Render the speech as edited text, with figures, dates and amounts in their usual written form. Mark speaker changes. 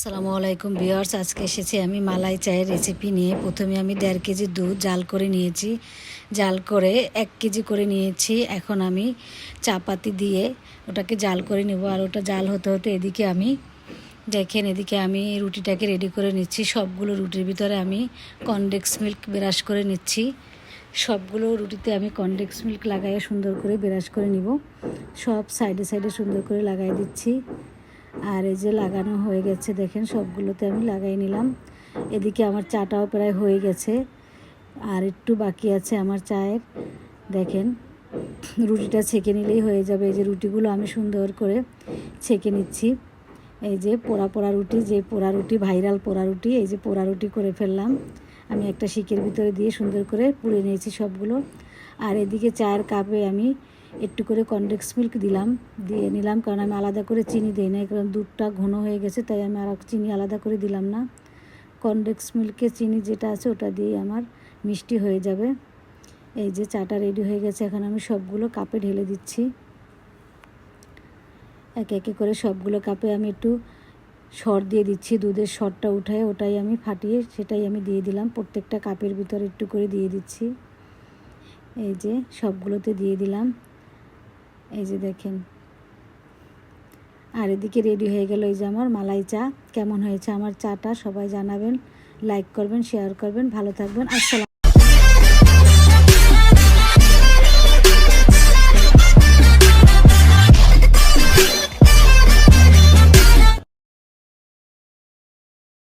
Speaker 1: আসসালামু আলাইকুম ভিউয়ার্স, আজকে এসেছি আমি মালাই চায়ের রেসিপি নিয়ে। প্রথমে আমি 1.5 কেজি দুধ জাল করে নিয়েছি, জাল করে 1 কেজি করে নিয়েছি। এখন আমি চা পাতি দিয়ে ওটাকে জাল করে নেব। আর ওটা জাল হতে হতে এদিকে আমি এদিকে আমি রুটিটাকে রেডি করে নিচ্ছি। সবগুলো রুটির ভিতরে আমি কনডেন্স মিল্ক ব্রাশ করে নিচ্ছি। সবগুলো রুটিতে আমি কনডেন্স মিল্ক লাগাইয়ে সুন্দর করে ব্রাশ করে নিব। সব সাইডে সাইডে সুন্দর করে লাগাই দিচ্ছি। আর এই যে লাগানো হয়ে গেছে, দেখেন সবগুলোতে আমি লাগাই নিলাম। এদিকে আমার চাটাও প্রায় হয়ে গেছে, আর একটু বাকি আছে আমার চায়ের। দেখেন রুটিটা ছেঁকে নিলেই হয়ে যাবে। এই যে রুটিগুলো আমি সুন্দর করে ছেঁকে নিচ্ছি। এই যে পোড়া পোড়া রুটি, যে পোড়া রুটি ভাইরাল পোড়া রুটি, এই যে পোড়া রুটি করে ফেললাম। আমি একটা শিকের ভিতরে দিয়ে সুন্দর করে পুড়ে নিয়েছি সবগুলো। আর এদিকে চায়ের কাপে আমি একটু করে কনডেন্স মিল্ক দিয়ে নিলাম, কারণ আমি আলাদা করে চিনি দিই না, কারণ দুধটা ঘন হয়ে গেছে, তাই আমি আর চিনি আলাদা করে দিলাম না। কনডেন্স মিল্কে চিনি যেটা আছে ওটা দিয়েই আমার মিষ্টি হয়ে যাবে। এই যে চাটা রেডি হয়ে গেছে, এখন আমি সবগুলো কাপে ঢেলে দিচ্ছি। একে একে করে সবগুলো কাপে আমি একটু সর দিয়ে দিচ্ছি। দুধের সরটা উঠায় ওটাই আমি ফাটিয়ে সেটাই আমি দিয়ে দিলাম। প্রত্যেকটা কাপের ভিতরে একটু করে দিয়ে দিচ্ছি। এই যে সবগুলোতে দিয়ে দিলাম। এই যে দেখেন, আর এদিকে রেডি হয়ে গেল এই যে আমার মালাই চা। কেমন হয়েছে আমার চাটা সবাই জানাবেন, লাইক করবেন, শেয়ার করবেন। ভালো থাকবেন। আসসালাম।